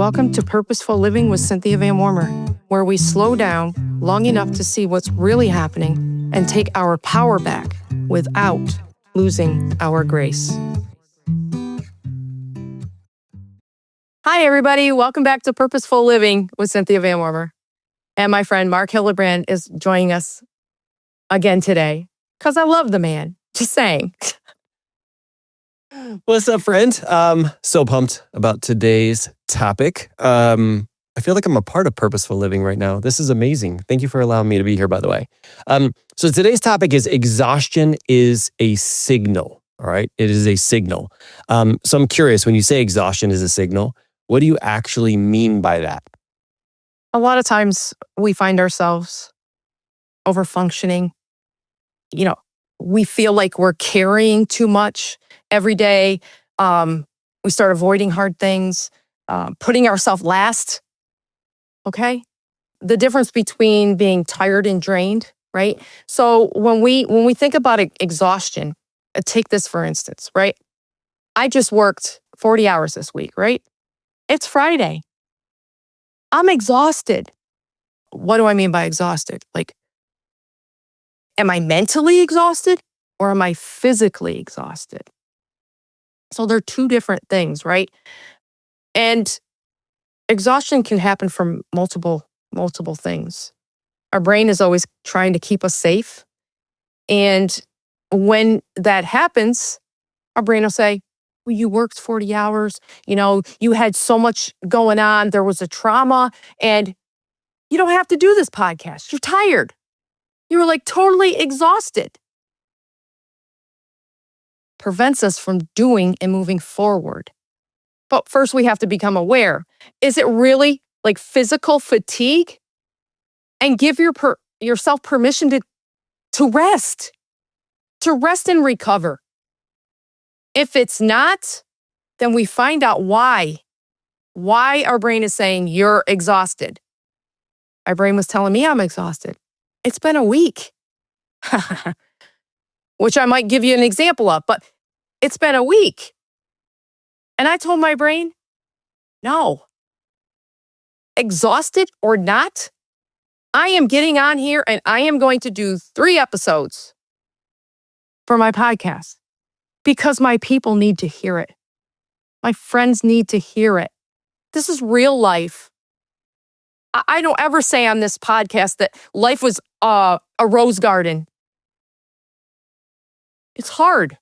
Welcome to Purposeful Living with Cynthia Van Warmer, where we slow down long enough to see what's really happening and take our power back without losing our grace. Hi, everybody. Welcome back to Purposeful Living with Cynthia Van Warmer. And my friend Marc Hillebrand is joining us again today because I love the man. Just saying. What's up, friend? So pumped about today's topic. I feel like I'm a part of Purposeful Living right now. This is amazing. Thank you for allowing me to be here, by the way. So today's topic is exhaustion is a signal. All right. It is a signal. So I'm curious, when you say exhaustion is a signal, what do you actually mean by that? A lot of times we find ourselves overfunctioning. We feel like we're carrying too much every day. We start avoiding hard things, putting ourselves last. Okay? The difference between being tired and drained, right? So when we think about exhaustion, take this for instance, right? I just worked 40 hours this week, right? It's Friday. I'm exhausted. What do I mean by exhausted? Like, am I mentally exhausted or am I physically exhausted? So they're two different things, right? And exhaustion can happen from multiple things. Our brain is always trying to keep us safe. And when that happens, our brain will say, well, you worked 40 hours, you had so much going on, there was a trauma, and you don't have to do this podcast. You're tired. You were like totally exhausted. Prevents us from doing and moving forward. But first we have to become aware. Is it really like physical fatigue? And give yourself permission to rest and recover. If it's not, then we find out why our brain is saying you're exhausted. My brain was telling me I'm exhausted. It's been a week, which I might give you an example of, but it's been a week. And I told my brain, no, exhausted or not, I am getting on here and I am going to do 3 episodes for my podcast because my people need to hear it. My friends need to hear it. This is real life. I don't ever say on this podcast that life was a rose garden. It's hard.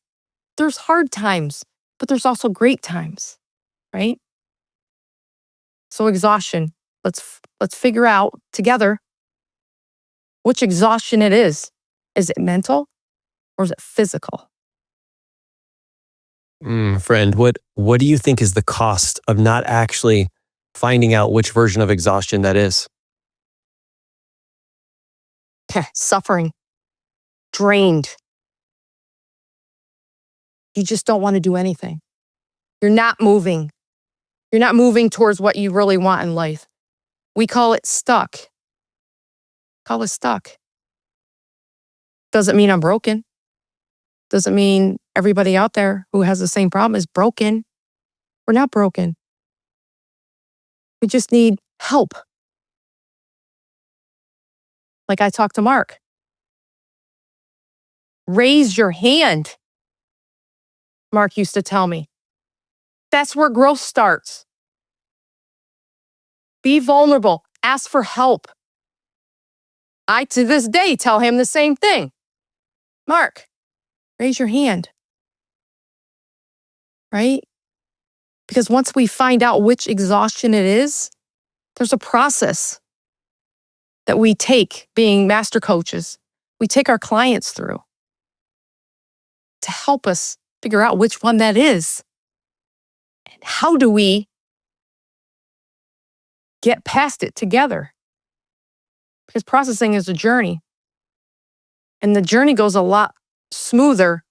There's hard times, but there's also great times, right? So exhaustion. Let's figure out together which exhaustion it is. Is it mental or is it physical? Friend, what do you think is the cost of not actually finding out which version of exhaustion that is? Suffering, drained. You just don't want to do anything. You're not moving. You're not moving towards what you really want in life. We call it stuck. Call it stuck. Doesn't mean I'm broken. Doesn't mean everybody out there who has the same problem is broken. We're not broken. We just need help. Like I talked to Marc. Raise your hand. Marc used to tell me. That's where growth starts. Be vulnerable. Ask for help. I, to this day, tell him the same thing. Marc, raise your hand. Right? Because once we find out which exhaustion it is, there's a process that we take, being master coaches, we take our clients through to help us figure out which one that is. And how do we get past it together? Because processing is a journey. And the journey goes a lot smoother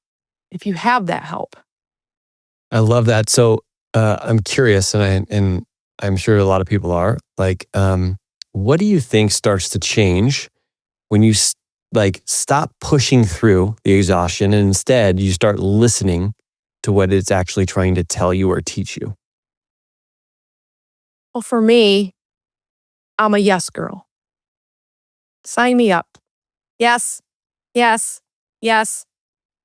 if you have that help. I love that. So I'm curious, and I'm sure a lot of people are, like, what do you think starts to change when you stop pushing through the exhaustion and instead you start listening to what it's actually trying to tell you or teach you? Well, for me, I'm a yes girl. Sign me up. Yes, yes, yes.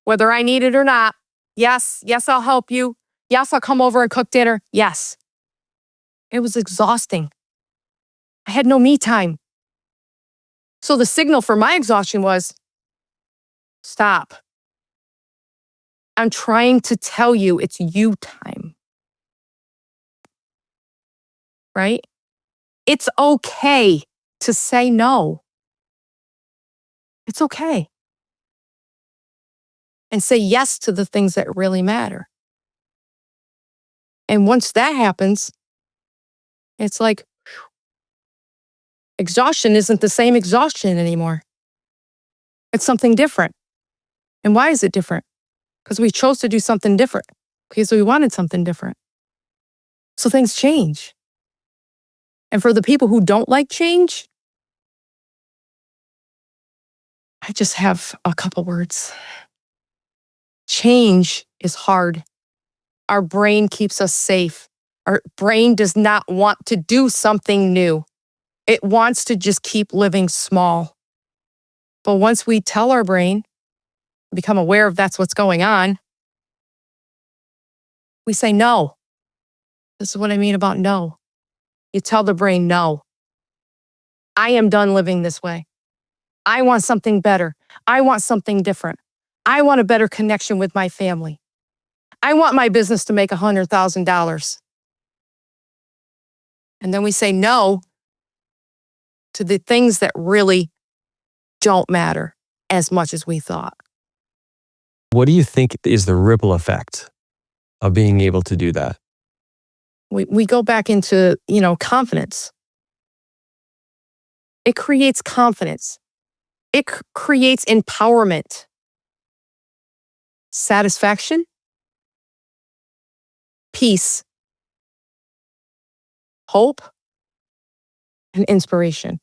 Whether I need it or not. Yes, yes, I'll help you. Yes, I'll come over and cook dinner. Yes. It was exhausting. I had no me time. So the signal for my exhaustion was stop. I'm trying to tell you it's you time, right? It's okay to say no. It's okay. And say yes to the things that really matter. And once that happens, it's like exhaustion isn't the same exhaustion anymore. It's something different. And why is it different? Because we chose to do something different, because we wanted something different. So things change. And for the people who don't like change, I just have a couple words. Change is hard. Our brain keeps us safe. Our brain does not want to do something new. It wants to just keep living small. But once we tell our brain, become aware of that's what's going on, we say no. This is what I mean about no. You tell the brain no. I am done living this way. I want something better. I want something different. I want a better connection with my family. I want my business to make $100,000. And then we say no to the things that really don't matter as much as we thought. What do you think is the ripple effect of being able to do that? We go back into, confidence. It creates confidence. It creates empowerment, satisfaction, peace, hope, and inspiration.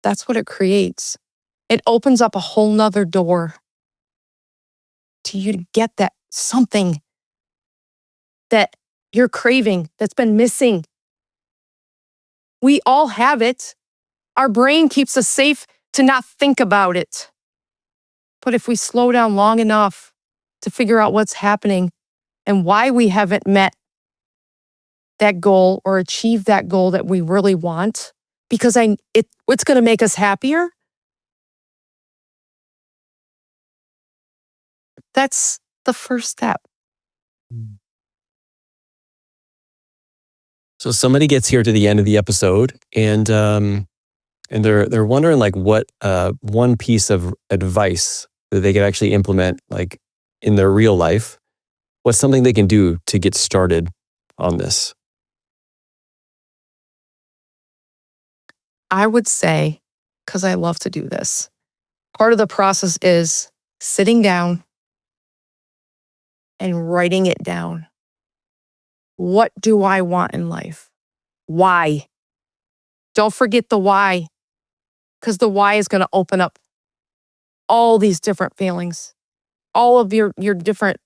That's what it creates. It opens up a whole nother door to you to get that something that you're craving that's been missing. We all have it. Our brain keeps us safe to not think about it. But if we slow down long enough to figure out what's happening and why we haven't met that goal or achieved that goal that we really want, because it's going to make us happier, that's the first step. So somebody gets here to the end of the episode and they're wondering like what one piece of advice that they could actually implement like in their real life. What's something they can do to get started on this? I would say, because I love to do this, part of the process is sitting down and writing it down. What do I want in life? Why? Don't forget the why, because the why is going to open up all these different feelings, all of your different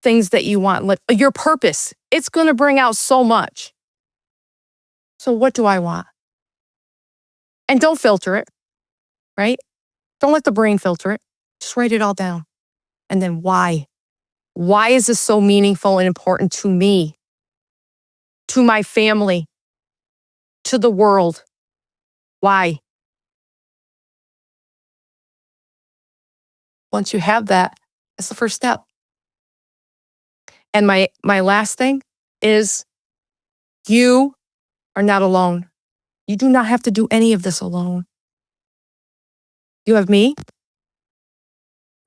things that you want, your purpose. It's going to bring out so much. So what do I want? And don't filter it, right? Don't let the brain filter it. Just write it all down. And then why? Why is this so meaningful and important to me, to my family, to the world? Why? Once you have that, that's the first step. And my last thing is you are not alone. You do not have to do any of this alone. You have me.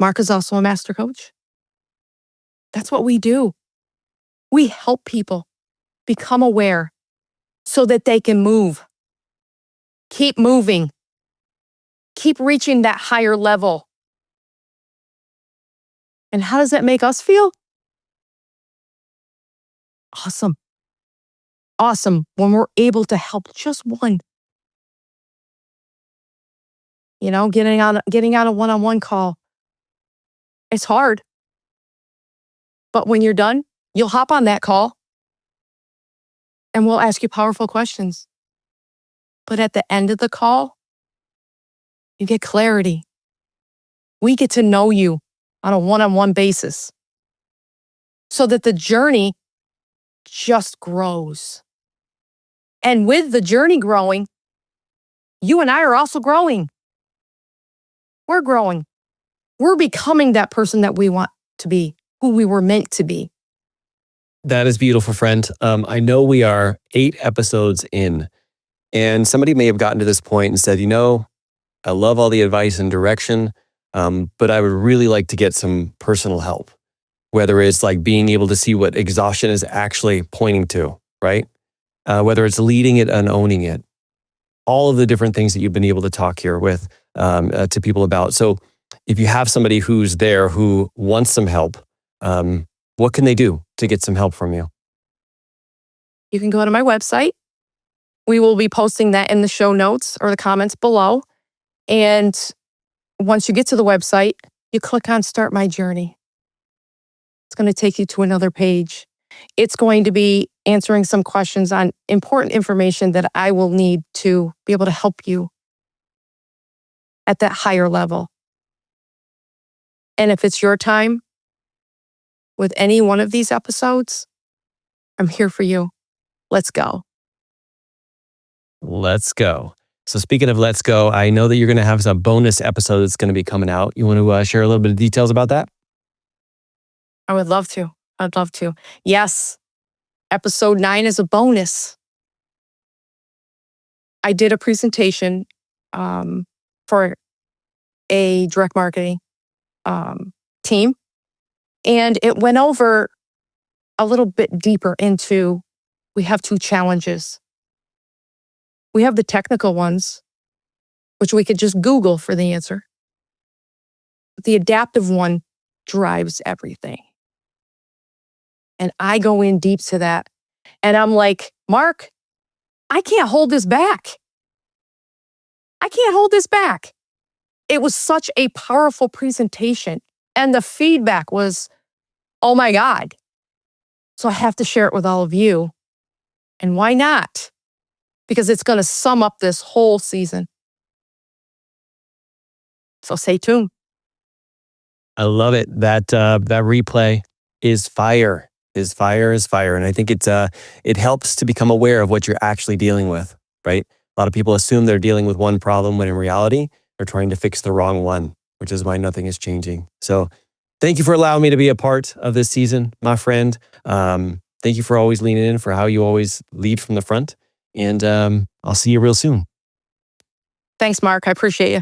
Marc is also a master coach. That's what we do. We help people become aware so that they can move. Keep moving. Keep reaching that higher level. And how does that make us feel? Awesome. Awesome when we're able to help just one. Getting on a one-on-one call. It's hard. But when you're done, you'll hop on that call and we'll ask you powerful questions. But at the end of the call, you get clarity. We get to know you on a one-on-one basis so that the journey just grows. And with the journey growing, you and I are also growing. We're growing. We're becoming that person that we want to be, who we were meant to be. That is beautiful, friend. I know we are 8 episodes in, and somebody may have gotten to this point and said, I love all the advice and direction, but I would really like to get some personal help, whether it's like being able to see what exhaustion is actually pointing to, right? Whether it's leading it and owning it, all of the different things that you've been able to talk here with to people about. So if you have somebody who's there who wants some help, what can they do to get some help from you? You can go to my website. We will be posting that in the show notes or the comments below. And once you get to the website, you click on Start My Journey. It's going to take you to another page. It's going to be answering some questions on important information that I will need to be able to help you at that higher level. And if it's your time with any one of these episodes, I'm here for you. Let's go. Let's go. So speaking of let's go, I know that you're going to have some bonus episode that's going to be coming out. You want to share a little bit of details about that? I would love to. I'd love to. Yes, episode 9 is a bonus. I did a presentation for a direct marketing team, and it went over a little bit deeper into, we have 2 challenges. We have the technical ones, which we could just Google for the answer. But the adaptive one drives everything. And I go in deep to that. And I'm like, Marc, I can't hold this back. I can't hold this back. It was such a powerful presentation. And the feedback was, oh my God. So I have to share it with all of you. And why not? Because it's going to sum up this whole season. So stay tuned. I love it. That replay is fire. Is fire. And I think it helps to become aware of what you're actually dealing with, right? A lot of people assume they're dealing with one problem when in reality, they're trying to fix the wrong one, which is why nothing is changing. So thank you for allowing me to be a part of this season, my friend. Thank you for always leaning in, for how you always lead from the front. And I'll see you real soon. Thanks, Marc. I appreciate you.